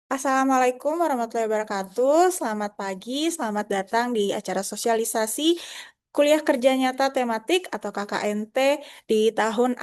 Assalamualaikum warahmatullahi wabarakatuh. Selamat pagi, selamat datang di acara sosialisasi kuliah kerja nyata tematik atau KKNT di tahun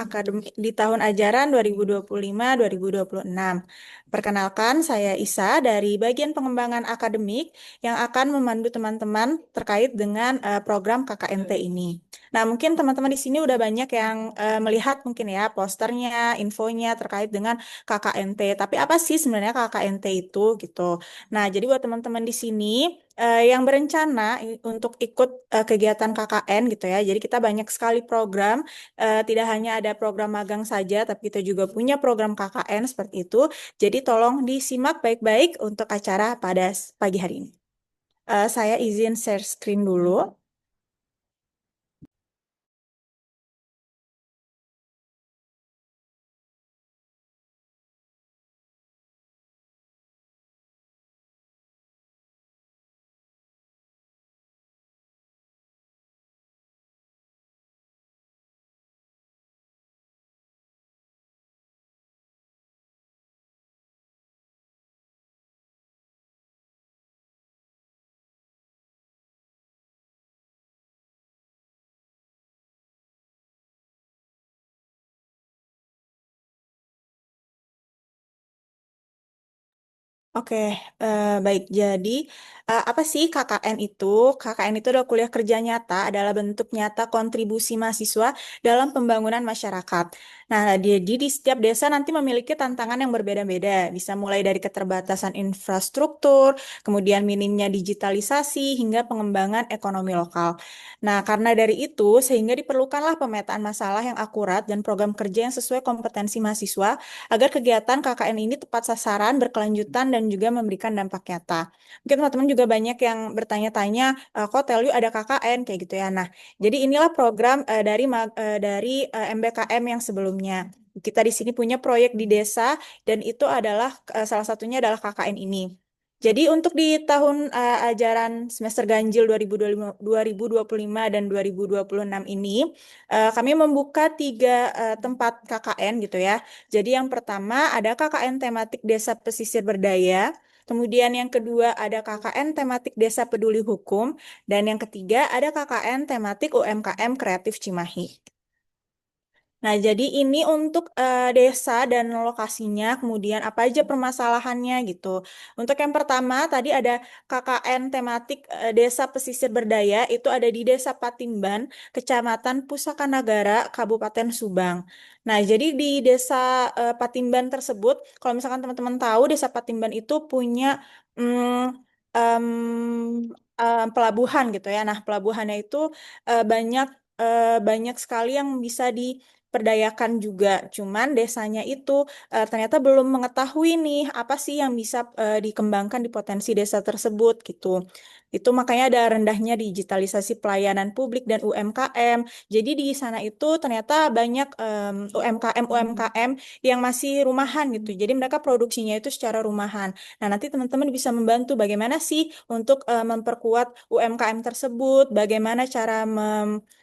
ajaran 2025-2026. Perkenalkan, saya Isa dari bagian pengembangan akademik yang akan memandu teman-teman terkait dengan program KKNT ini. Nah, mungkin teman-teman di sini udah banyak yang melihat mungkin ya posternya, infonya terkait dengan KKNT. Tapi apa sih sebenarnya KKNT itu gitu? Nah, jadi buat teman-teman di sini yang berencana untuk ikut kegiatan KKN gitu ya. Jadi kita banyak sekali program, tidak hanya ada program magang saja, tapi kita juga punya program KKN seperti itu. Jadi tolong disimak baik-baik untuk acara pada pagi hari ini. Saya izin share screen dulu. Oke, baik. Jadi, apa sih KKN itu? KKN itu adalah kuliah kerja nyata, adalah bentuk nyata kontribusi mahasiswa dalam pembangunan masyarakat. Nah, jadi di setiap desa nanti memiliki tantangan yang berbeda-beda. Bisa mulai dari keterbatasan infrastruktur, kemudian minimnya digitalisasi, hingga pengembangan ekonomi lokal. Nah, karena dari itu, sehingga diperlukanlah pemetaan masalah yang akurat dan program kerja yang sesuai kompetensi mahasiswa agar kegiatan KKN ini tepat sasaran, berkelanjutan, dan juga memberikan dampak nyata. Mungkin teman-teman juga banyak yang bertanya-tanya, kok Telyu ada KKN kayak gitu ya. Nah, jadi inilah program dari MBKM yang sebelumnya. Kita di sini punya proyek di desa dan itu adalah salah satunya adalah KKN ini. Jadi untuk di tahun ajaran semester ganjil 2025 dan 2026 ini, kami membuka tiga tempat KKN gitu ya. Jadi yang pertama ada KKN tematik Desa Pesisir Berdaya, kemudian yang kedua ada KKN tematik Desa Peduli Hukum, dan yang ketiga ada KKN tematik UMKM Kreatif Cimahi. Nah, jadi ini untuk desa dan lokasinya, kemudian apa aja permasalahannya gitu. Untuk yang pertama, tadi ada KKN tematik Desa Pesisir Berdaya, itu ada di Desa Patimban, Kecamatan Pusaka Nagara, Kabupaten Subang. Nah, jadi di Desa Patimban tersebut, kalau misalkan teman-teman tahu, Desa Patimban itu punya mm, em, pelabuhan gitu ya. Nah, pelabuhannya itu banyak sekali yang bisa diperdayakan juga. Cuman desanya itu ternyata belum mengetahui nih apa sih yang bisa dikembangkan di potensi desa tersebut gitu. Itu makanya ada rendahnya digitalisasi pelayanan publik dan UMKM. Jadi di sana itu ternyata banyak UMKM yang masih rumahan gitu. Jadi mereka produksinya itu secara rumahan. Nah, nanti teman-teman bisa membantu bagaimana sih untuk memperkuat UMKM tersebut, bagaimana cara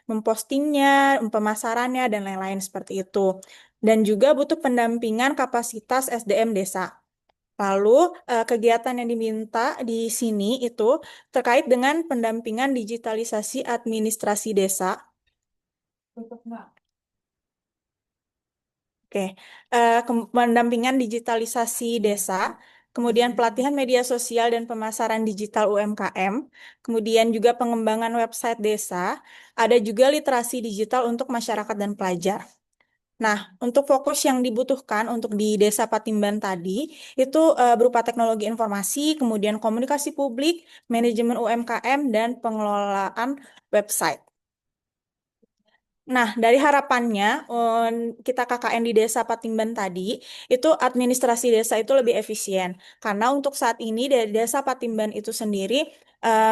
mempostingnya, pemasarannya, dan lain-lain seperti itu. Dan juga butuh pendampingan kapasitas SDM desa. Lalu, kegiatan yang diminta di sini itu terkait dengan pendampingan digitalisasi administrasi desa. Oke, pendampingan digitalisasi desa, kemudian pelatihan media sosial dan pemasaran digital UMKM, kemudian juga pengembangan website desa, ada juga literasi digital untuk masyarakat dan pelajar. Nah, untuk fokus yang dibutuhkan untuk di Desa Patimban tadi, itu berupa teknologi informasi, kemudian komunikasi publik, manajemen UMKM, dan pengelolaan website. Nah, dari harapannya, kita KKN di Desa Patimban tadi, itu administrasi desa itu lebih efisien. Karena untuk saat ini dari Desa Patimban itu sendiri,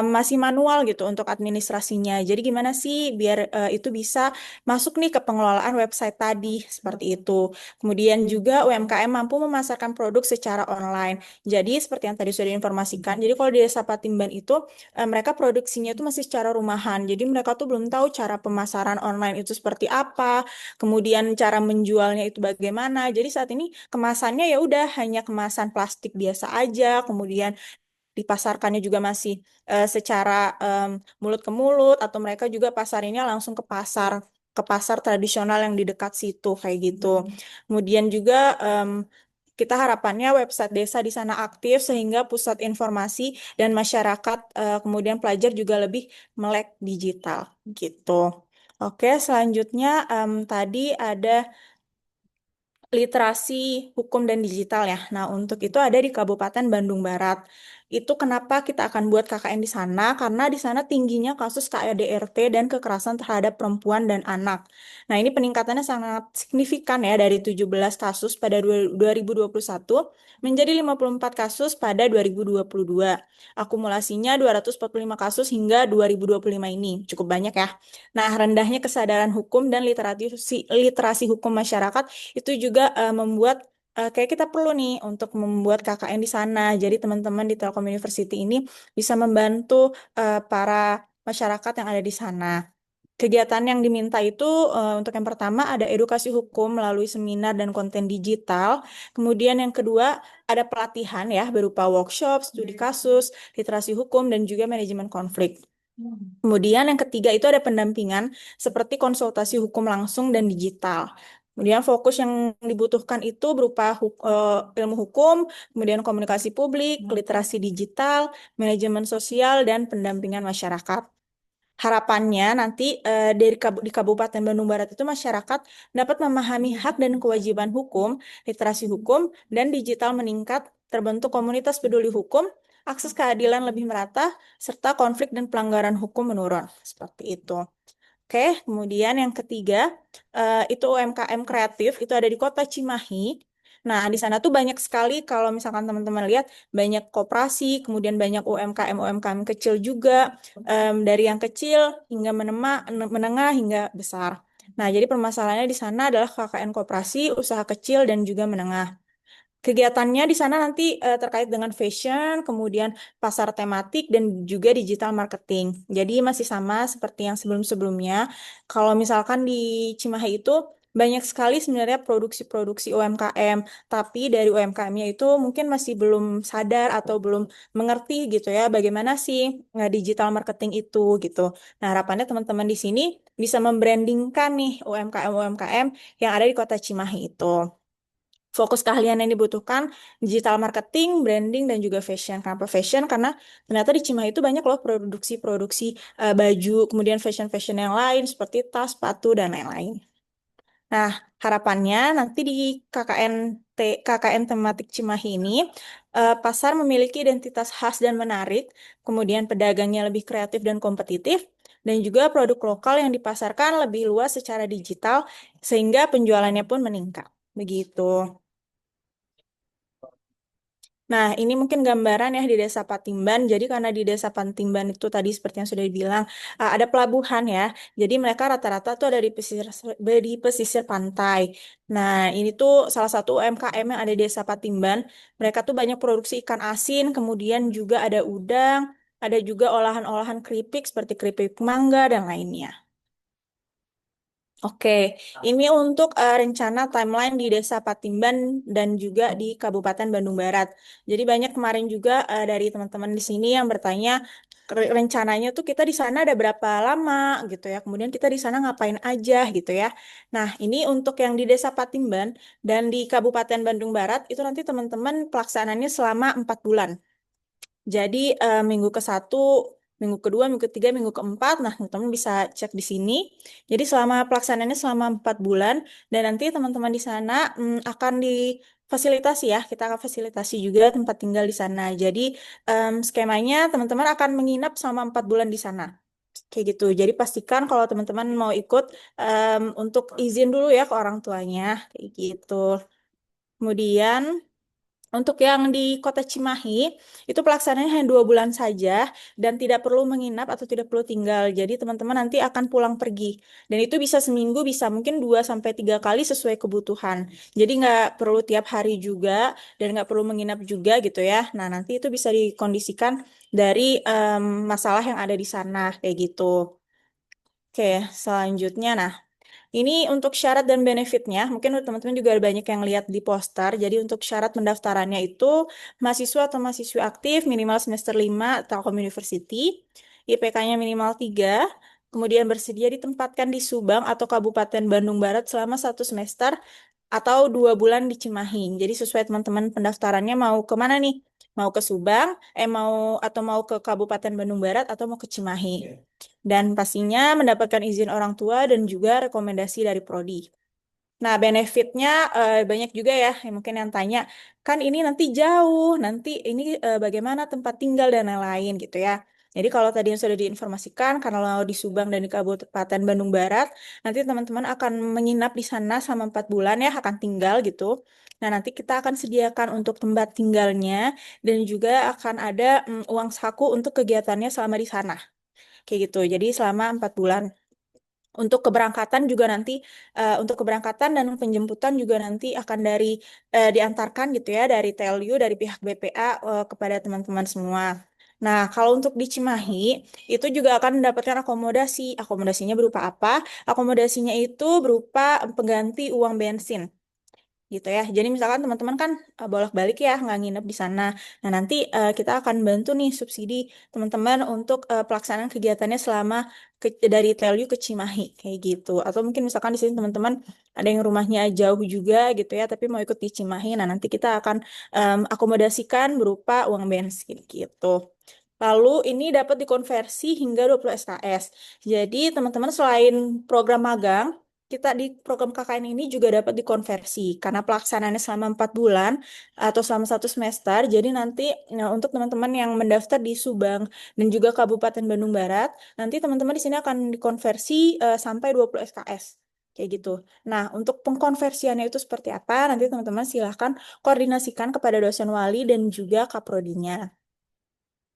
masih manual gitu untuk administrasinya. Jadi gimana sih biar itu bisa masuk nih ke pengelolaan website tadi seperti itu. Kemudian juga UMKM mampu memasarkan produk secara online. Jadi seperti yang tadi sudah diinformasikan, jadi kalau di Desa Patimban itu mereka produksinya itu masih secara rumahan. Jadi mereka tuh belum tahu cara pemasaran online itu seperti apa, kemudian cara menjualnya itu bagaimana. Jadi saat ini kemasannya ya udah hanya kemasan plastik biasa aja, kemudian dipasarkannya juga masih secara mulut ke mulut atau mereka juga pasarinnya langsung ke pasar tradisional yang di dekat situ kayak gitu. Kemudian juga kita harapannya website desa di sana aktif sehingga pusat informasi dan masyarakat kemudian pelajar juga lebih melek digital gitu. Oke, selanjutnya tadi ada literasi hukum dan digital ya. Nah, untuk itu ada di Kabupaten Bandung Barat. Itu kenapa kita akan buat KKN di sana? Karena di sana tingginya kasus KDRT dan kekerasan terhadap perempuan dan anak. Nah, ini peningkatannya sangat signifikan ya dari 17 kasus pada 2021 menjadi 54 kasus pada 2022. Akumulasinya 245 kasus hingga 2025 ini. Cukup banyak ya. Nah, rendahnya kesadaran hukum dan literasi hukum masyarakat itu juga membuat kayak kita perlu nih untuk membuat KKN di sana. Jadi teman-teman di Telkom University ini bisa membantu para masyarakat yang ada di sana. Kegiatan yang diminta itu untuk yang pertama ada edukasi hukum melalui seminar dan konten digital. Kemudian yang kedua ada pelatihan ya berupa workshop, studi kasus, literasi hukum dan juga manajemen konflik. Kemudian yang ketiga itu ada pendampingan seperti konsultasi hukum langsung dan digital. Kemudian fokus yang dibutuhkan itu berupa ilmu hukum, kemudian komunikasi publik, literasi digital, manajemen sosial, dan pendampingan masyarakat. Harapannya nanti di Kabupaten Bandung Barat itu masyarakat dapat memahami hak dan kewajiban hukum, literasi hukum, dan digital meningkat, terbentuk komunitas peduli hukum, akses keadilan lebih merata, serta konflik dan pelanggaran hukum menurun. Seperti itu. Oke, kemudian yang ketiga itu UMKM kreatif itu ada di Kota Cimahi. Nah, di sana tuh banyak sekali kalau misalkan teman-teman lihat banyak koperasi, kemudian banyak UMKM kecil juga dari yang kecil hingga menengah hingga besar. Nah, jadi permasalahannya di sana adalah KKN koperasi, usaha kecil dan juga menengah. Kegiatannya di sana nanti terkait dengan fashion, kemudian pasar tematik, dan juga digital marketing. Jadi masih sama seperti yang sebelum-sebelumnya. Kalau misalkan di Cimahi itu banyak sekali sebenarnya produksi-produksi UMKM, tapi dari UMKM-nya itu mungkin masih belum sadar atau belum mengerti gitu ya, bagaimana sih digital marketing itu gitu. Nah, harapannya teman-teman di sini bisa membrandingkan nih UMKM-UMKM yang ada di Kota Cimahi itu. Fokus keahlian yang dibutuhkan digital marketing, branding, dan juga fashion. Kenapa fashion? Karena ternyata di Cimahi itu banyak loh produksi-produksi baju, kemudian fashion-fashion yang lain seperti tas, sepatu, dan lain-lain. Nah, harapannya nanti di KKN tematik Cimahi ini, pasar memiliki identitas khas dan menarik, kemudian pedagangnya lebih kreatif dan kompetitif, dan juga produk lokal yang dipasarkan lebih luas secara digital, sehingga penjualannya pun meningkat. Begitu. Nah, ini mungkin gambaran ya di Desa Patimban. Jadi karena di Desa Patimban itu tadi seperti yang sudah dibilang ada pelabuhan ya. Jadi mereka rata-rata tuh ada di pesisir pantai. Nah, ini tuh salah satu UMKM yang ada di Desa Patimban. Mereka tuh banyak produksi ikan asin, kemudian juga ada udang, ada juga olahan-olahan keripik seperti keripik mangga dan lainnya. Oke, ini untuk rencana timeline di Desa Patimban dan juga di Kabupaten Bandung Barat. Jadi banyak kemarin juga dari teman-teman di sini yang bertanya rencananya tuh kita di sana ada berapa lama gitu ya. Kemudian kita di sana ngapain aja gitu ya. Nah, ini untuk yang di Desa Patimban dan di Kabupaten Bandung Barat itu nanti teman-teman pelaksanaannya selama 4 bulan. Jadi minggu ke-1, minggu kedua, minggu ketiga, minggu keempat, nah teman-teman bisa cek di sini. Jadi selama pelaksanaannya selama 4 bulan, dan nanti teman-teman di sana akan difasilitasi ya, kita akan fasilitasi juga tempat tinggal di sana. Jadi skemanya teman-teman akan menginap selama 4 bulan di sana. Kayak gitu. Jadi pastikan kalau teman-teman mau ikut untuk izin dulu ya ke orang tuanya, kayak gitu. Kemudian Untuk yang di Kota Cimahi, itu pelaksanaannya hanya 2 bulan saja dan tidak perlu menginap atau tidak perlu tinggal. Jadi teman-teman nanti akan pulang pergi. Dan itu bisa seminggu, bisa mungkin 2 sampai 3 kali sesuai kebutuhan. Jadi nggak perlu tiap hari juga dan nggak perlu menginap juga gitu ya. Nah nanti itu bisa dikondisikan dari masalah yang ada di sana kayak gitu. Oke, selanjutnya. Nah, ini untuk syarat dan benefitnya, mungkin teman-teman juga ada banyak yang lihat di poster. Jadi untuk syarat pendaftarannya itu mahasiswa atau mahasiswi aktif minimal semester 5 Telkom University, IPK-nya minimal 3, kemudian bersedia ditempatkan di Subang atau Kabupaten Bandung Barat selama 1 semester atau 2 bulan di Cimahi. Jadi sesuai teman-teman pendaftarannya mau ke mana nih? Mau ke Subang, mau ke Kabupaten Bandung Barat atau mau ke Cimahi. Dan pastinya mendapatkan izin orang tua dan juga rekomendasi dari prodi. Nah, benefitnya banyak juga ya, yang mungkin yang tanya, kan ini nanti jauh, nanti ini bagaimana tempat tinggal dan lain-lain gitu ya. Jadi kalau tadi yang sudah diinformasikan, karena mau di Subang dan di Kabupaten Bandung Barat, nanti teman-teman akan menginap di sana selama 4 bulan ya, akan tinggal gitu. Nah, nanti kita akan sediakan untuk tempat tinggalnya dan juga akan ada uang saku untuk kegiatannya selama di sana. Kayak gitu. Jadi selama 4 bulan. Untuk keberangkatan juga nanti, untuk keberangkatan dan penjemputan juga nanti akan diantarkan gitu ya dari TLU, dari pihak BPA kepada teman-teman semua. Nah, kalau untuk di Cimahi, itu juga akan mendapatkan akomodasi. Akomodasinya berupa apa? Akomodasinya itu berupa pengganti uang bensin gitu ya. Jadi misalkan teman-teman kan bolak-balik ya nggak nginep di sana. Nah nanti kita akan bantu nih subsidi teman-teman untuk pelaksanaan kegiatannya selama dari Telju ke Cimahi kayak gitu. Atau mungkin misalkan di sini teman-teman ada yang rumahnya jauh juga gitu ya, tapi mau ikut di Cimahi. Nah nanti kita akan akomodasikan berupa uang bensin gitu. Lalu ini dapat dikonversi hingga 20 SKS. Jadi teman-teman selain program magang, kita di program KKN ini juga dapat dikonversi karena pelaksanaannya selama 4 bulan atau selama 1 semester. Jadi nanti untuk teman-teman yang mendaftar di Subang dan juga Kabupaten Bandung Barat, nanti teman-teman di sini akan dikonversi sampai 20 SKS. Kayak gitu. Nah, untuk pengkonversiannya itu seperti apa? Nanti teman-teman silahkan koordinasikan kepada dosen wali dan juga kaprodinya.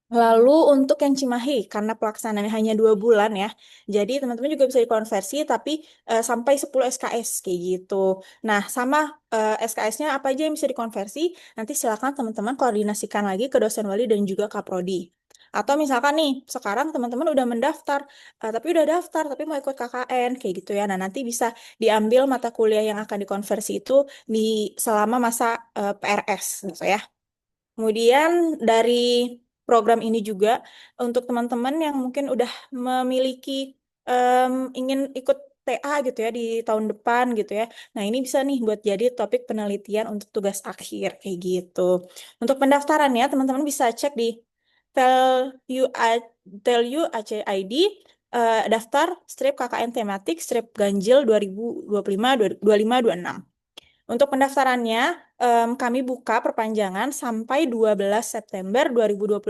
Lalu untuk yang Cimahi, karena pelaksanaannya hanya 2 bulan ya, jadi teman-teman juga bisa dikonversi tapi sampai 10 SKS kayak gitu. Nah, sama SKS-nya apa aja yang bisa dikonversi, nanti silakan teman-teman koordinasikan lagi ke dosen wali dan juga kaprodi. Atau misalkan nih, sekarang teman-teman udah mendaftar, tapi udah daftar, tapi mau ikut KKN, kayak gitu ya. Nah, nanti bisa diambil mata kuliah yang akan dikonversi itu di selama masa PRS, gitu ya. Kemudian dari program ini juga untuk teman-teman yang mungkin udah memiliki ingin ikut TA gitu ya di tahun depan gitu ya. Nah, ini bisa nih buat jadi topik penelitian untuk tugas akhir kayak gitu. Untuk pendaftarannya teman-teman bisa cek di Telu ACID daftar strip KKN tematik strip ganjil 2025 2526. Untuk pendaftarannya, kami buka perpanjangan sampai 12 September 2025.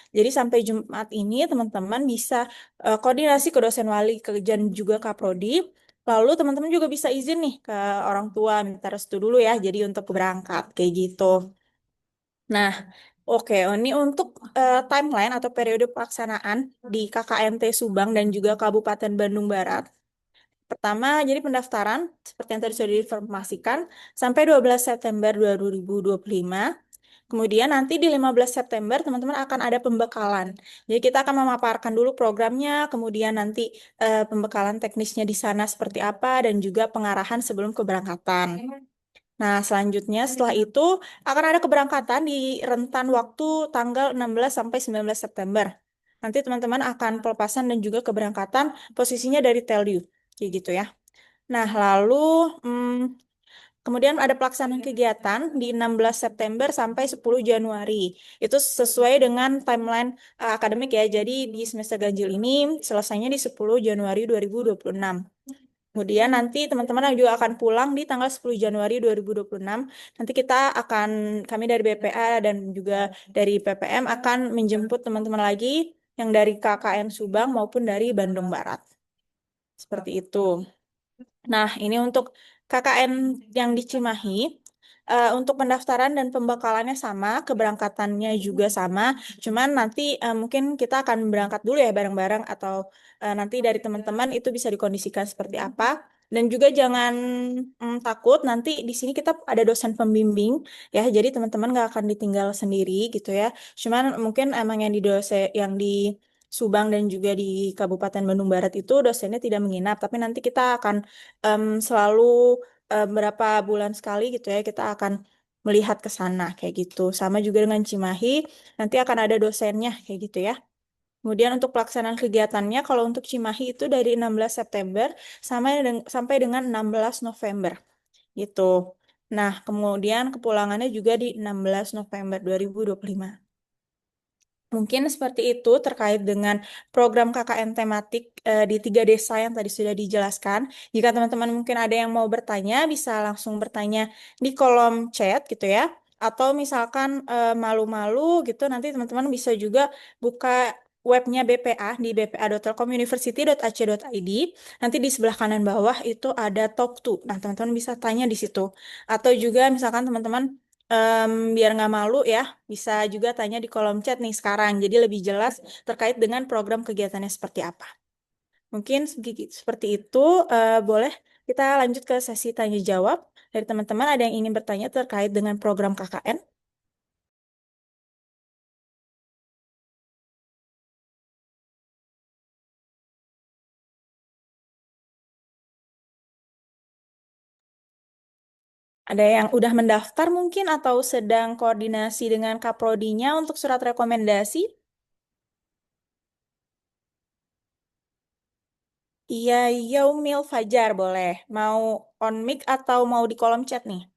Jadi sampai Jumat ini teman-teman bisa koordinasi ke dosen wali ke dan juga Kaprodi. Lalu teman-teman juga bisa izin nih ke orang tua minta restu dulu ya. Jadi untuk berangkat kayak gitu. Nah, oke, ini untuk timeline atau periode pelaksanaan di KKNT Subang dan juga Kabupaten Bandung Barat. Pertama, jadi pendaftaran, seperti yang tadi sudah diinformasikan, sampai 12 September 2025. Kemudian nanti di 15 September, teman-teman akan ada pembekalan. Jadi kita akan memaparkan dulu programnya, kemudian nanti pembekalan teknisnya di sana seperti apa, dan juga pengarahan sebelum keberangkatan. Nah, selanjutnya setelah itu akan ada keberangkatan di rentan waktu tanggal 16 sampai 19 September. Nanti teman-teman akan pelepasan dan juga keberangkatan posisinya dari Telju. Kayak gitu ya. Nah, lalu kemudian ada pelaksanaan kegiatan di 16 September sampai 10 Januari. Itu sesuai dengan timeline akademik ya. Jadi di semester ganjil ini selesainya di 10 Januari 2026. Kemudian nanti teman-teman juga akan pulang di tanggal 10 Januari 2026. Nanti kami dari BPA dan juga dari PPM akan menjemput teman-teman lagi yang dari KKN Subang maupun dari Bandung Barat. Seperti itu. Nah, ini untuk KKN yang di Cimahi. Untuk pendaftaran dan pembekalannya sama, keberangkatannya juga sama. Cuman nanti mungkin kita akan berangkat dulu ya bareng-bareng atau nanti dari teman-teman itu bisa dikondisikan seperti apa. Dan juga jangan takut nanti di sini kita ada dosen pembimbing ya. Jadi teman-teman nggak akan ditinggal sendiri gitu ya. Cuman mungkin emang yang di yang di Subang dan juga di Kabupaten Bandung Barat itu dosennya tidak menginap, tapi nanti kita akan selalu berapa bulan sekali gitu ya kita akan melihat ke sana kayak gitu. Sama juga dengan Cimahi, nanti akan ada dosennya kayak gitu ya. Kemudian untuk pelaksanaan kegiatannya, kalau untuk Cimahi itu dari 16 September sampai dengan 16 November gitu. Nah, kemudian kepulangannya juga di 16 November 2025. Mungkin seperti itu terkait dengan program KKN tematik di 3 desa yang tadi sudah dijelaskan. Jika teman-teman mungkin ada yang mau bertanya, bisa langsung bertanya di kolom chat gitu ya. Atau misalkan malu-malu gitu, nanti teman-teman bisa juga buka webnya BPA di bpa.telkomuniversity.ac.id. Nanti di sebelah kanan bawah itu ada Talk To. Nah, teman-teman bisa tanya di situ. Atau juga misalkan teman-teman biar nggak malu ya, bisa juga tanya di kolom chat nih sekarang. Jadi lebih jelas terkait dengan program kegiatannya seperti apa. Mungkin seperti itu. Boleh kita lanjut ke sesi tanya jawab dari teman-teman. Ada yang ingin bertanya terkait dengan program KKN? Ada yang udah mendaftar mungkin atau sedang koordinasi dengan Kaprodinya untuk surat rekomendasi? Iya, Yaumil Fajar boleh. Mau on mic atau mau di kolom chat nih?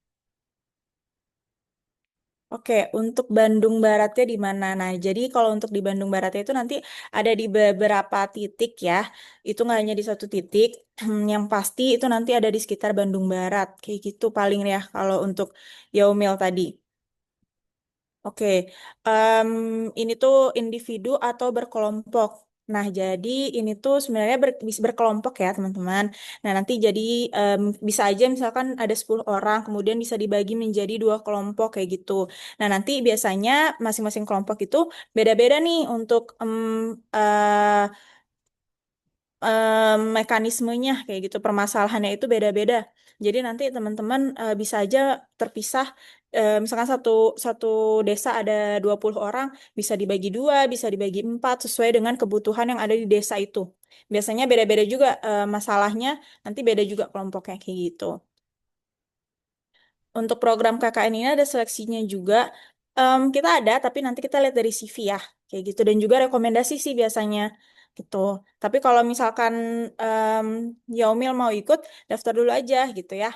Oke, untuk Bandung Baratnya di mana? Nah, jadi kalau untuk di Bandung Baratnya itu nanti ada di beberapa titik ya. Itu nggak hanya di satu titik. Yang pasti itu nanti ada di sekitar Bandung Barat. Kayak gitu paling ya kalau untuk Yaumil tadi. Oke, em, ini tuh individu atau berkelompok. Nah, jadi ini tuh sebenarnya bisa berkelompok ya, teman-teman. Nah, nanti jadi bisa aja misalkan ada 10 orang, kemudian bisa dibagi menjadi 2 kelompok kayak gitu. Nah, nanti biasanya masing-masing kelompok itu beda-beda nih untuk mekanismenya kayak gitu, permasalahannya itu beda-beda. Jadi nanti teman-teman bisa aja terpisah. Misalkan satu satu desa ada 20 orang, bisa dibagi dua, bisa dibagi empat sesuai dengan kebutuhan yang ada di desa itu. Biasanya beda-beda juga masalahnya, nanti beda juga kelompoknya kayak gitu. Untuk program KKN ini ada seleksinya juga. Kita ada, tapi nanti kita lihat dari CV ya, kayak gitu. Dan juga rekomendasi sih biasanya, gitu. Tapi kalau misalkan em, Yaumil mau ikut, daftar dulu aja, gitu ya.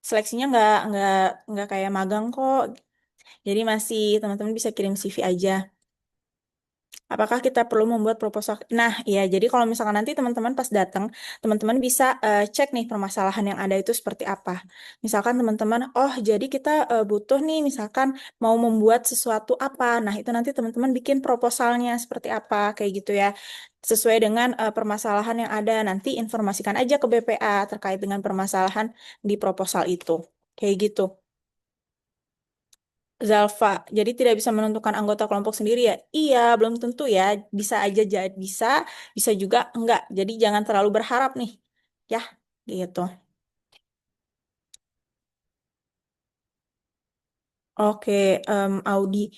Seleksinya nggak kayak magang kok. Jadi masih teman-teman bisa kirim CV aja. Apakah kita perlu membuat proposal? Nah, iya, jadi kalau misalkan nanti teman-teman pas datang, teman-teman bisa cek nih permasalahan yang ada itu seperti apa. Misalkan teman-teman, oh jadi kita butuh nih, misalkan mau membuat sesuatu apa. Nah, itu nanti teman-teman bikin proposalnya seperti apa, kayak gitu ya. Sesuai dengan permasalahan yang ada. Nanti informasikan aja ke BPA terkait dengan permasalahan di proposal itu. Kayak gitu. Zalfa, jadi tidak bisa menentukan anggota kelompok sendiri ya? Iya, belum tentu ya. Bisa aja jadi bisa, bisa juga enggak. Jadi jangan terlalu berharap nih. Ya, gitu. Oke, Audi.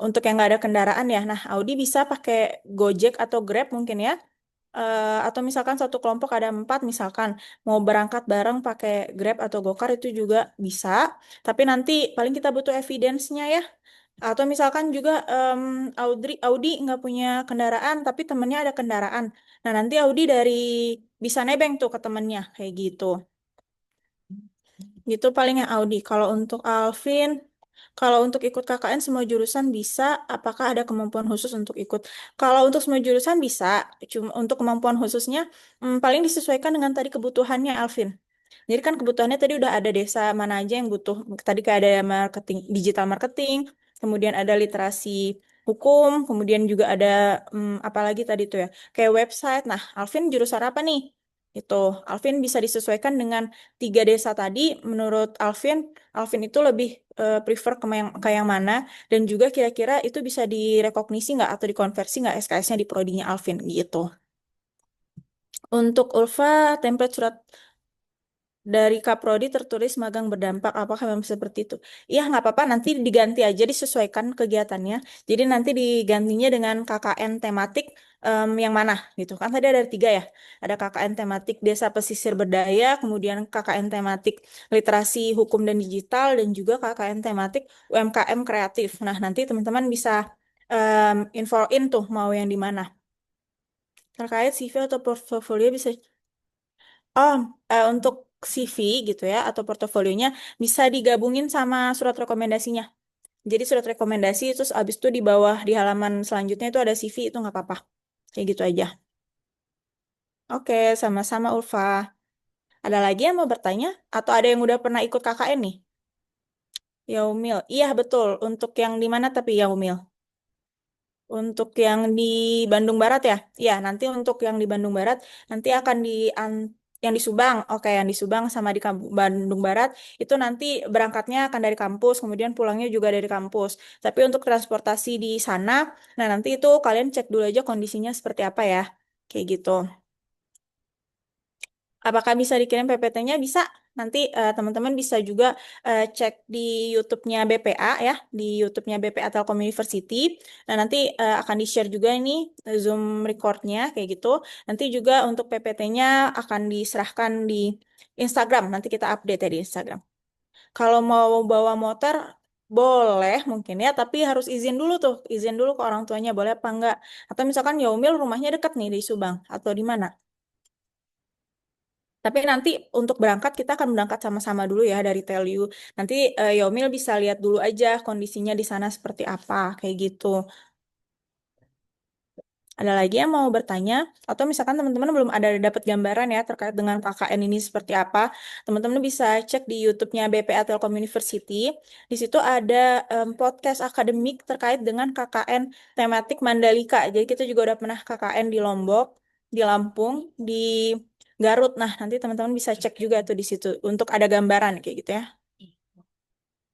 Untuk yang nggak ada kendaraan ya, nah Audi bisa pakai Gojek atau Grab mungkin ya. Atau misalkan satu kelompok ada 4, misalkan mau berangkat bareng pakai Grab atau Gokar itu juga bisa. Tapi nanti paling kita butuh evidence-nya ya. Atau misalkan juga Audi nggak punya kendaraan, tapi temennya ada kendaraan. Nah, nanti Audi bisa nebeng tuh ke temennya, kayak gitu. Gitu paling yang Audi. Kalau untuk Alvin, kalau untuk ikut KKN semua jurusan bisa, apakah ada kemampuan khusus untuk ikut? Kalau untuk semua jurusan bisa, cuma untuk kemampuan khususnya paling disesuaikan dengan tadi kebutuhannya Alvin. Jadi kan kebutuhannya tadi udah ada desa mana aja yang butuh. Tadi kayak ada marketing, digital marketing, kemudian ada literasi hukum, kemudian juga ada apa lagi tadi tuh ya, kayak website. Nah, Alvin jurusan apa nih? Itu, Alvin bisa disesuaikan dengan tiga desa tadi. Menurut Alvin, Alvin itu lebih prefer ke yang mana, dan juga kira-kira itu bisa direkognisi nggak atau dikonversi nggak SKS-nya di prodinya Alvin gitu. Untuk Ulfa, template surat dari Kaprodi tertulis magang berdampak. Apakah memang seperti itu? Iya, nggak apa-apa. Nanti diganti aja, disesuaikan kegiatannya. Jadi nanti digantinya dengan KKN tematik yang mana gitu. Kan tadi ada tiga ya. Ada KKN tematik Desa Pesisir Berdaya, kemudian KKN tematik Literasi Hukum dan Digital, dan juga KKN tematik UMKM Kreatif. Nah, nanti teman-teman bisa infoin tuh mau yang di mana. Terkait CV atau portfolio bisa. Oh, untuk CV gitu ya atau portofolionya bisa digabungin sama surat rekomendasinya. Jadi surat rekomendasi terus abis itu di bawah di halaman selanjutnya itu ada CV itu nggak apa-apa. Kayak gitu aja. Oke, sama-sama Ulfa. Ada lagi yang mau bertanya? Atau ada yang udah pernah ikut KKN nih? Yaumil. Iya betul. Untuk yang di mana tapi Yaumil? Untuk yang di Bandung Barat ya? Ya, nanti untuk yang di Bandung Barat nanti akan yang di Subang. Oke, yang di Subang sama di Bandung Barat itu nanti berangkatnya akan dari kampus, kemudian pulangnya juga dari kampus. Tapi untuk transportasi di sana, nah nanti itu kalian cek dulu aja kondisinya seperti apa ya. Kayak gitu. Apakah bisa dikirim PPT-nya? Bisa. Nanti teman-teman bisa juga cek di YouTube-nya BPA ya, di YouTube-nya BPA Telkom University. Nah, nanti akan di-share juga ini Zoom record-nya kayak gitu. Nanti juga untuk PPT-nya akan diserahkan di Instagram. Nanti kita update ya di Instagram. Kalau mau bawa motor boleh mungkin ya, tapi harus izin dulu tuh, izin dulu ke orang tuanya boleh apa enggak. Atau misalkan Yaumil rumahnya dekat nih di Subang atau di mana? Tapi nanti untuk berangkat kita akan berangkat sama-sama dulu ya dari Teliu. Nanti Yomil bisa lihat dulu aja kondisinya di sana seperti apa, kayak gitu. Ada lagi yang mau bertanya? Atau misalkan teman-teman belum ada dapat gambaran ya terkait dengan KKN ini seperti apa, teman-teman bisa cek di YouTube-nya BPA Telkom University. Di situ ada podcast akademik terkait dengan KKN tematik Mandalika. Jadi kita juga udah pernah KKN di Lombok, di Lampung, di Garut. Nah, nanti teman-teman bisa cek juga tuh di situ untuk ada gambaran kayak gitu ya.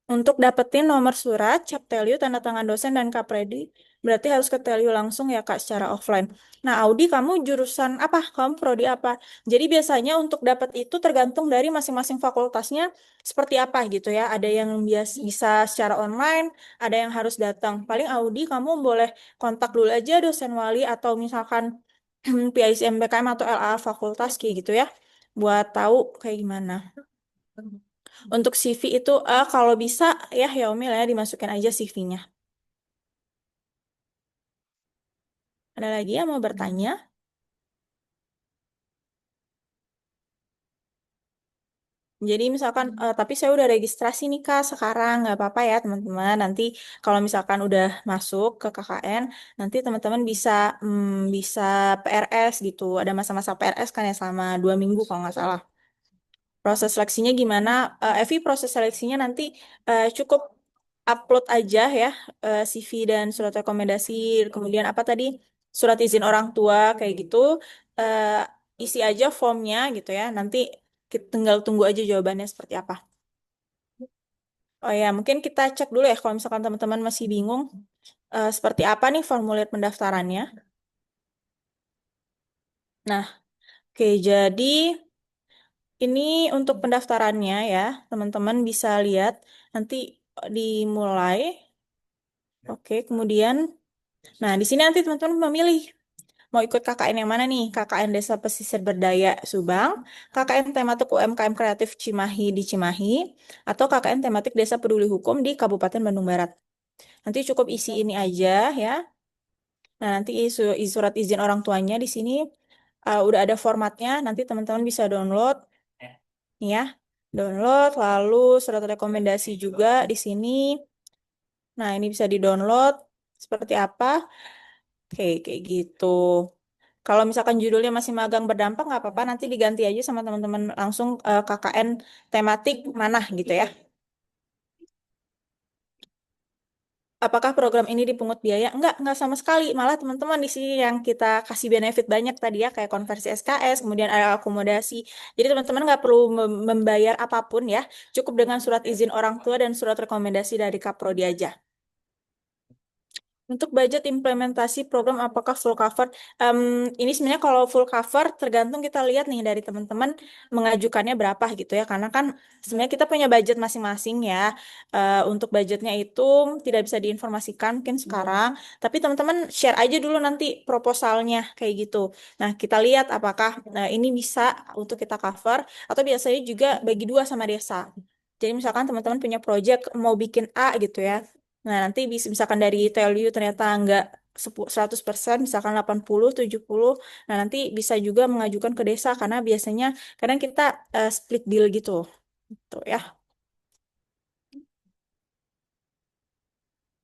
Untuk dapetin nomor surat, cap Teliu, tanda tangan dosen, dan kapredi, berarti harus ke Teliu langsung ya Kak secara offline. Nah, Audi, kamu jurusan apa? Kamu prodi apa? Jadi biasanya untuk dapat itu tergantung dari masing-masing fakultasnya seperti apa gitu ya. Ada yang bisa secara online, ada yang harus datang. Paling Audi, kamu boleh kontak dulu aja dosen wali atau misalkan PISM BKM atau LA fakultas kayak gitu ya, buat tahu kayak gimana. Untuk CV itu kalau bisa ya Yaomil ya dimasukin aja CV-nya. Ada lagi yang mau bertanya? Jadi misalkan, tapi saya udah registrasi nih Kak sekarang, nggak apa-apa ya teman-teman. Nanti kalau misalkan udah masuk ke KKN, nanti teman-teman bisa PRS gitu. Ada masa-masa PRS kan ya selama 2 minggu kalau nggak salah. Proses seleksinya gimana? Evi, proses seleksinya nanti cukup upload aja ya CV dan surat rekomendasi, kemudian apa tadi surat izin orang tua kayak gitu. Isi aja formnya gitu ya. Nanti kita tinggal tunggu aja jawabannya seperti apa. Oh ya, mungkin kita cek dulu ya kalau misalkan teman-teman masih bingung seperti apa nih formulir pendaftarannya. Nah, oke, jadi ini untuk pendaftarannya ya, teman-teman bisa lihat nanti dimulai. Oke, kemudian, nah di sini nanti teman-teman memilih mau ikut KKN yang mana nih? KKN Desa Pesisir Berdaya Subang, KKN tematik UMKM Kreatif Cimahi di Cimahi, atau KKN tematik Desa Peduli Hukum di Kabupaten Bandung Barat. Nanti cukup isi ini aja ya. Nah, nanti surat izin orang tuanya di sini udah ada formatnya. Nanti teman-teman bisa download nih ya. Download, lalu surat rekomendasi juga di sini. Nah, ini bisa di-download seperti apa? Oke, kayak gitu. Kalau misalkan judulnya masih magang berdampak, nggak apa-apa. Nanti diganti aja sama teman-teman langsung KKN tematik mana gitu ya. Apakah program ini dipungut biaya? Enggak sama sekali. Malah teman-teman di sini yang kita kasih benefit banyak tadi ya, kayak konversi SKS, kemudian ada akomodasi. Jadi teman-teman nggak perlu membayar apapun ya, cukup dengan surat izin orang tua dan surat rekomendasi dari Kaprodi aja. Untuk budget implementasi program apakah full cover? Ini sebenarnya kalau full cover tergantung kita lihat nih dari teman-teman mengajukannya berapa gitu ya. Karena kan sebenarnya kita punya budget masing-masing ya. Untuk budgetnya itu tidak bisa diinformasikan mungkin sekarang. Tapi teman-teman share aja dulu nanti proposalnya kayak gitu. Nah, kita lihat apakah ini bisa untuk kita cover atau biasanya juga bagi dua sama desa. Jadi misalkan teman-teman punya project mau bikin A gitu ya. Nah, nanti bisa misalkan dari tell you ternyata nggak 100%, misalkan 80, 70. Nah, nanti bisa juga mengajukan ke desa karena biasanya kadang kita split bill gitu. Tuh ya.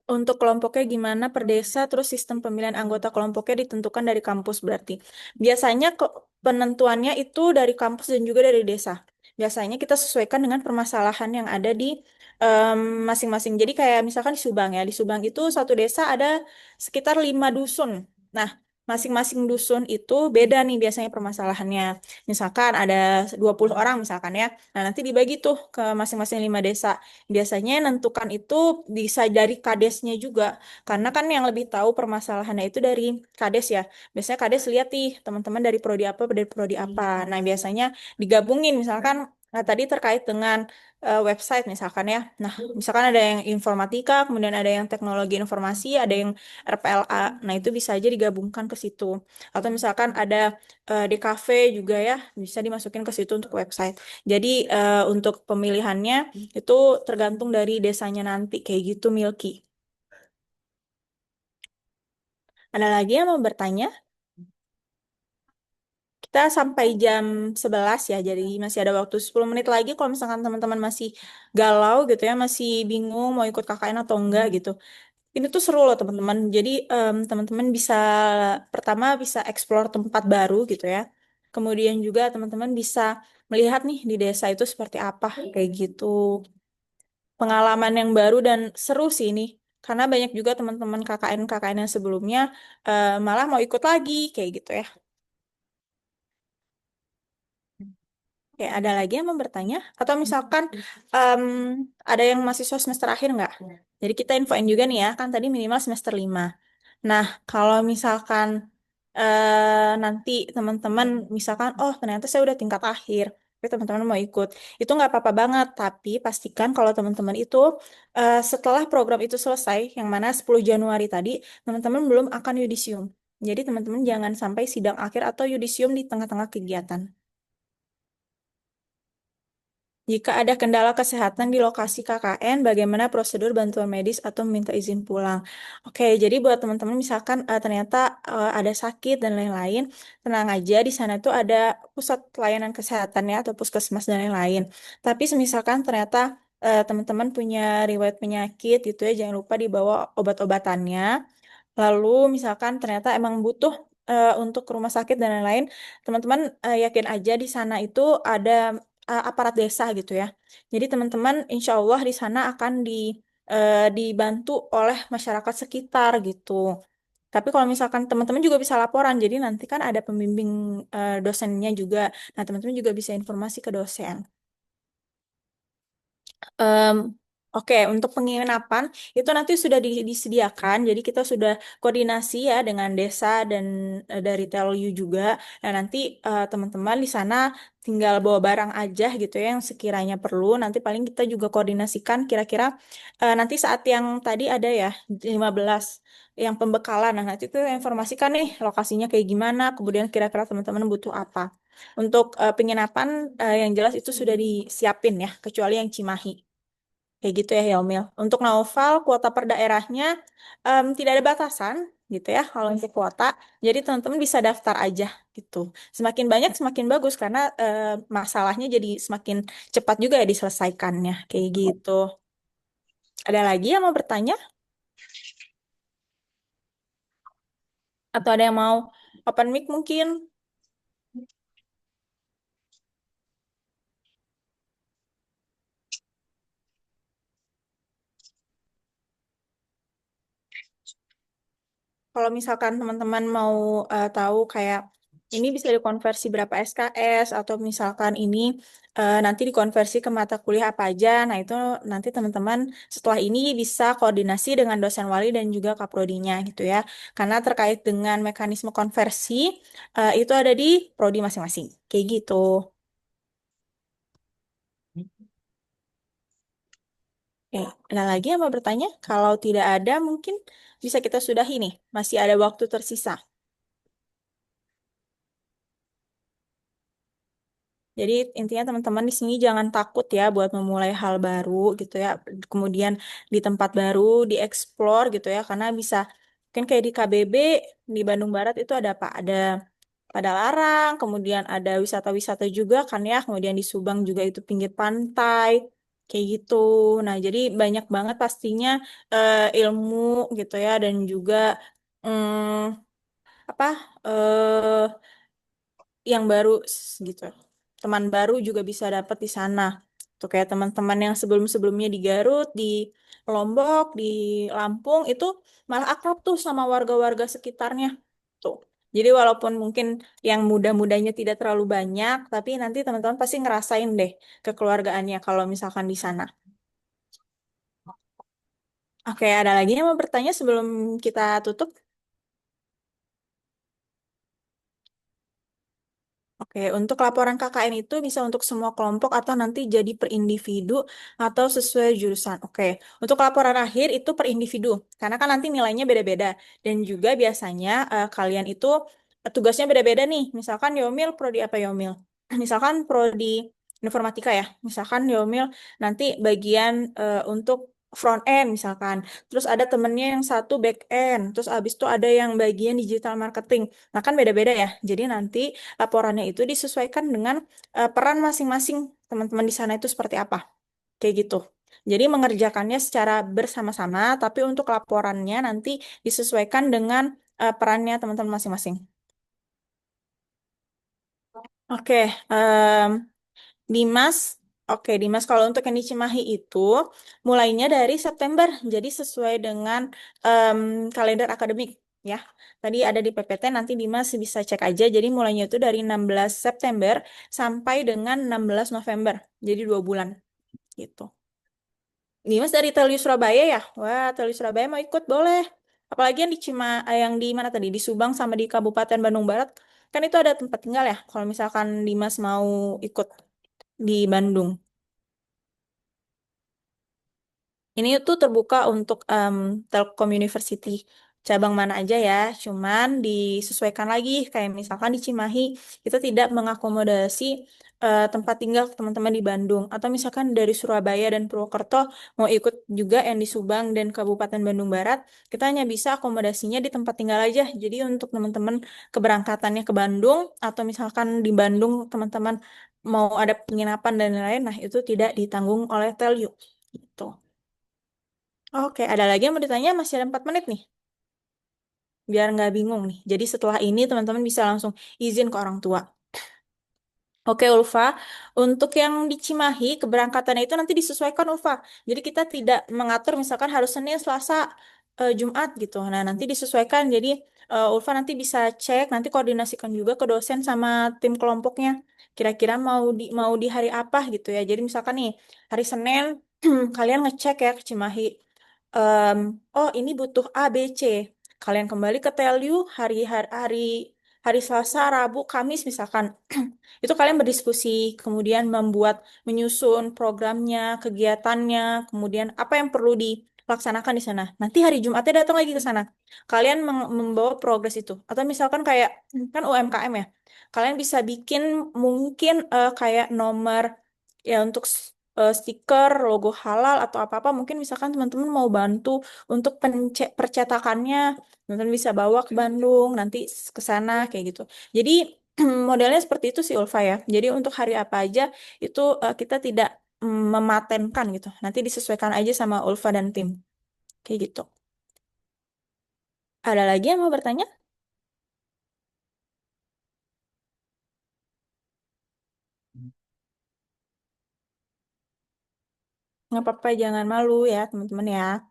Untuk kelompoknya gimana per desa, terus sistem pemilihan anggota kelompoknya ditentukan dari kampus berarti. Biasanya penentuannya itu dari kampus dan juga dari desa. Biasanya kita sesuaikan dengan permasalahan yang ada di masing-masing. Jadi kayak misalkan di Subang ya, di Subang itu satu desa ada sekitar 5 dusun. Nah, masing-masing dusun itu beda nih biasanya permasalahannya. Misalkan ada 20 orang misalkan ya. Nah, nanti dibagi tuh ke masing-masing 5 desa. Biasanya yang nentukan itu bisa dari kadesnya juga. Karena kan yang lebih tahu permasalahannya itu dari kades ya. Biasanya kades lihat nih teman-teman dari prodi apa. Nah, biasanya digabungin misalkan tadi terkait dengan website misalkan ya. Nah, misalkan ada yang informatika, kemudian ada yang teknologi informasi, ada yang RPLA. Nah, itu bisa aja digabungkan ke situ. Atau misalkan ada DKV juga ya, bisa dimasukin ke situ untuk website. Jadi untuk pemilihannya itu tergantung dari desanya nanti kayak gitu Milky. Ada lagi yang mau bertanya? Kita sampai jam 11 ya, jadi masih ada waktu 10 menit lagi kalau misalkan teman-teman masih galau gitu ya, masih bingung mau ikut KKN atau enggak gitu. Ini tuh seru loh teman-teman. Jadi teman-teman bisa pertama bisa explore tempat baru gitu ya. Kemudian juga teman-teman bisa melihat nih di desa itu seperti apa kayak gitu. Pengalaman yang baru dan seru sih ini. Karena banyak juga teman-teman KKN-KKN yang sebelumnya malah mau ikut lagi kayak gitu ya. Oke, ada lagi yang mau bertanya? Atau misalkan em, ada yang mahasiswa semester akhir nggak? Jadi kita infoin juga nih ya, kan tadi minimal semester 5. Nah, kalau misalkan nanti teman-teman misalkan, oh ternyata saya udah tingkat akhir, tapi teman-teman mau ikut, itu nggak apa-apa banget. Tapi pastikan kalau teman-teman itu setelah program itu selesai, yang mana 10 Januari tadi, teman-teman belum akan yudisium. Jadi teman-teman jangan sampai sidang akhir atau yudisium di tengah-tengah kegiatan. Jika ada kendala kesehatan di lokasi KKN, bagaimana prosedur bantuan medis atau minta izin pulang? Oke, jadi buat teman-teman misalkan ternyata ada sakit dan lain-lain, tenang aja di sana tuh ada pusat layanan kesehatan ya atau puskesmas dan lain-lain. Tapi misalkan ternyata teman-teman punya riwayat penyakit gitu ya, jangan lupa dibawa obat-obatannya. Lalu misalkan ternyata emang butuh untuk ke rumah sakit dan lain-lain, teman-teman yakin aja di sana itu ada aparat desa gitu ya. Jadi teman-teman insya Allah di sana akan dibantu oleh masyarakat sekitar gitu. Tapi kalau misalkan teman-teman juga bisa laporan, jadi nanti kan ada pembimbing dosennya juga. Nah, teman-teman juga bisa informasi ke dosen. Em, Oke, untuk penginapan itu nanti sudah disediakan. Jadi kita sudah koordinasi ya dengan desa dan dari Telyu juga. Nah, nanti teman-teman di sana tinggal bawa barang aja gitu ya yang sekiranya perlu. Nanti paling kita juga koordinasikan kira-kira nanti saat yang tadi ada ya 15 yang pembekalan. Nah, nanti itu informasikan nih lokasinya kayak gimana, kemudian kira-kira teman-teman butuh apa. Untuk penginapan yang jelas itu sudah disiapin ya, kecuali yang Cimahi. Kayak gitu ya, Yaumil. Untuk Naufal, kuota per daerahnya tidak ada batasan gitu ya kalau untuk kuota. Jadi teman-teman bisa daftar aja gitu. Semakin banyak semakin bagus karena masalahnya jadi semakin cepat juga ya diselesaikannya. Kayak gitu. Ada lagi yang mau bertanya? Atau ada yang mau open mic mungkin? kalau misalkan teman-teman mau tahu kayak ini bisa dikonversi berapa SKS atau misalkan ini nanti dikonversi ke mata kuliah apa aja, nah itu nanti teman-teman setelah ini bisa koordinasi dengan dosen wali dan juga kaprodinya gitu ya. Karena terkait dengan mekanisme konversi itu ada di prodi masing-masing. Kayak gitu. Oke, ada lagi yang mau bertanya? Kalau tidak ada, mungkin bisa kita sudahi nih. Masih ada waktu tersisa. Jadi intinya teman-teman di sini jangan takut ya buat memulai hal baru gitu ya. Kemudian di tempat baru, dieksplor gitu ya. Karena bisa, mungkin kayak di KBB, di Bandung Barat itu ada apa? Ada Padalarang, kemudian ada wisata-wisata juga kan ya. Kemudian di Subang juga itu pinggir pantai, kayak gitu. Nah jadi banyak banget pastinya ilmu gitu ya. Dan juga apa yang baru gitu. Teman baru juga bisa dapat di sana. Tuh kayak teman-teman yang sebelum-sebelumnya di Garut, di Lombok, di Lampung itu malah akrab tuh sama warga-warga sekitarnya. Tuh. Jadi walaupun mungkin yang muda-mudanya tidak terlalu banyak, tapi nanti teman-teman pasti ngerasain deh kekeluargaannya kalau misalkan di sana. Oke, ada lagi yang mau bertanya sebelum kita tutup? Oke, untuk laporan KKN itu bisa untuk semua kelompok atau nanti jadi per individu atau sesuai jurusan. Oke, untuk laporan akhir itu per individu, karena kan nanti nilainya beda-beda. Dan juga biasanya kalian itu tugasnya beda-beda nih. Misalkan Yomil, prodi apa Yomil? Misalkan prodi informatika ya. Misalkan Yomil nanti bagian untuk front end misalkan. Terus ada temennya yang satu back end. Terus abis itu ada yang bagian digital marketing. Nah kan beda-beda ya. Jadi nanti laporannya itu disesuaikan dengan peran masing-masing teman-teman di sana itu seperti apa. Kayak gitu. Jadi mengerjakannya secara bersama-sama, tapi untuk laporannya nanti disesuaikan dengan perannya teman-teman masing-masing. Oke, Dimas, oke Dimas kalau untuk yang di Cimahi itu mulainya dari September, jadi sesuai dengan em, kalender akademik ya. Tadi ada di PPT, nanti Dimas bisa cek aja. Jadi mulainya itu dari 16 September sampai dengan 16 November, jadi 2 bulan gitu. Dimas dari Telus Surabaya ya? Wah, Telus Surabaya mau ikut boleh. Apalagi yang di yang di mana tadi? Di Subang sama di Kabupaten Bandung Barat. Kan itu ada tempat tinggal ya. Kalau misalkan Dimas mau ikut di Bandung. Ini tuh terbuka untuk Telkom University cabang mana aja ya, cuman disesuaikan lagi kayak misalkan di Cimahi kita tidak mengakomodasi tempat tinggal teman-teman di Bandung atau misalkan dari Surabaya dan Purwokerto mau ikut juga yang di Subang dan Kabupaten Bandung Barat, kita hanya bisa akomodasinya di tempat tinggal aja. Jadi untuk teman-teman keberangkatannya ke Bandung atau misalkan di Bandung teman-teman mau ada penginapan dan lain-lain, nah itu tidak ditanggung oleh Telyu. Gitu. Oke, ada lagi yang mau ditanya? Masih ada 4 menit nih, biar nggak bingung nih. Jadi setelah ini teman-teman bisa langsung izin ke orang tua. Oke, Ulfa. Untuk yang di Cimahi, keberangkatannya itu nanti disesuaikan, Ulfa. Jadi kita tidak mengatur misalkan harus Senin, Selasa, Jumat gitu. Nah, nanti disesuaikan. Jadi Ulfa nanti bisa cek, nanti koordinasikan juga ke dosen sama tim kelompoknya. Kira-kira mau di hari apa gitu ya. Jadi misalkan nih, hari Senin kalian ngecek ya ke Cimahi. Em, oh ini butuh A, B, C. Kalian kembali ke Telu hari Selasa, Rabu, Kamis misalkan. Itu kalian berdiskusi, kemudian menyusun programnya, kegiatannya, kemudian apa yang perlu dilaksanakan di sana. Nanti hari Jumatnya datang lagi ke sana. Kalian membawa progres itu. Atau misalkan kayak kan UMKM ya. Kalian bisa bikin mungkin kayak nomor ya untuk stiker, logo halal atau apa-apa. Mungkin misalkan teman-teman mau bantu untuk percetakannya, teman-teman bisa bawa ke Bandung, nanti ke sana kayak gitu. Jadi modelnya seperti itu sih Ulfa ya. Jadi untuk hari apa aja itu kita tidak mematenkan gitu. Nanti disesuaikan aja sama Ulfa dan tim. Kayak gitu. Ada lagi yang mau bertanya? Nggak apa-apa, jangan malu ya teman-teman ya.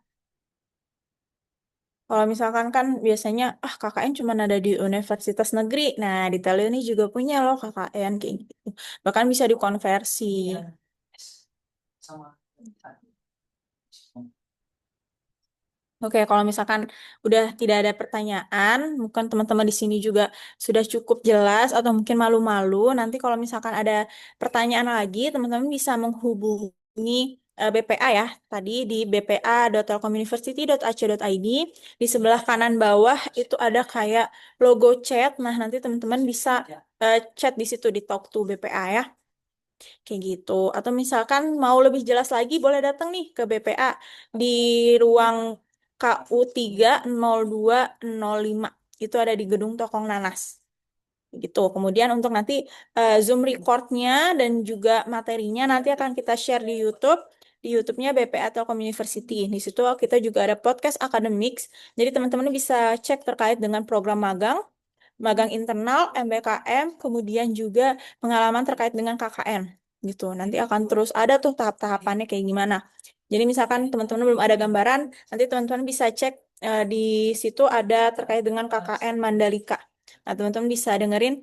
Kalau misalkan kan biasanya, KKN cuma ada di universitas negeri. Nah, di Telio ini juga punya loh KKN kayak gitu. Bahkan bisa dikonversi. Oke, kalau misalkan udah tidak ada pertanyaan, mungkin teman-teman di sini juga sudah cukup jelas atau mungkin malu-malu. Nanti kalau misalkan ada pertanyaan lagi, teman-teman bisa menghubungi BPA ya. Tadi di bpa.telkomuniversity.ac.id. Di sebelah kanan bawah itu ada kayak logo chat. Nah, nanti teman-teman bisa chat di situ di Talk to BPA ya. Kayak gitu. Atau misalkan mau lebih jelas lagi, boleh datang nih ke BPA di ruang KU 30205. Itu ada di Gedung Tokong Nanas. Gitu. Kemudian untuk nanti Zoom recordnya dan juga materinya nanti akan kita share di YouTube. Di YouTube-nya BPA Telkom University. Di situ kita juga ada podcast academics. Jadi teman-teman bisa cek terkait dengan program magang, magang internal, MBKM, kemudian juga pengalaman terkait dengan KKN gitu. Nanti akan terus ada tuh tahap-tahapannya kayak gimana. Jadi misalkan teman-teman belum ada gambaran, nanti teman-teman bisa cek di situ ada terkait dengan KKN Mandalika. Nah, teman-teman bisa dengerin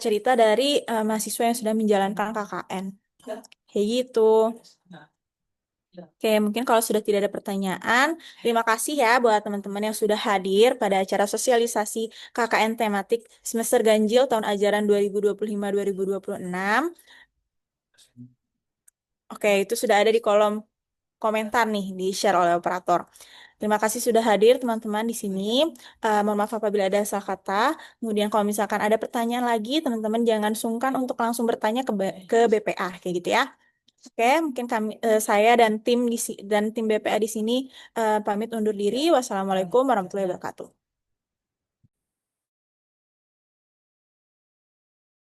cerita dari mahasiswa yang sudah menjalankan KKN. Kayak gitu. Oke, mungkin kalau sudah tidak ada pertanyaan, terima kasih ya buat teman-teman yang sudah hadir pada acara sosialisasi KKN tematik semester ganjil tahun ajaran 2025-2026. Oke, itu sudah ada di kolom komentar nih, di-share oleh operator. Terima kasih sudah hadir teman-teman di sini. Mohon maaf apabila ada salah kata. Kemudian kalau misalkan ada pertanyaan lagi, teman-teman jangan sungkan untuk langsung bertanya ke BPA, kayak gitu ya. Oke, mungkin saya dan tim BPA di sini pamit undur diri. Wassalamualaikum warahmatullahi wabarakatuh.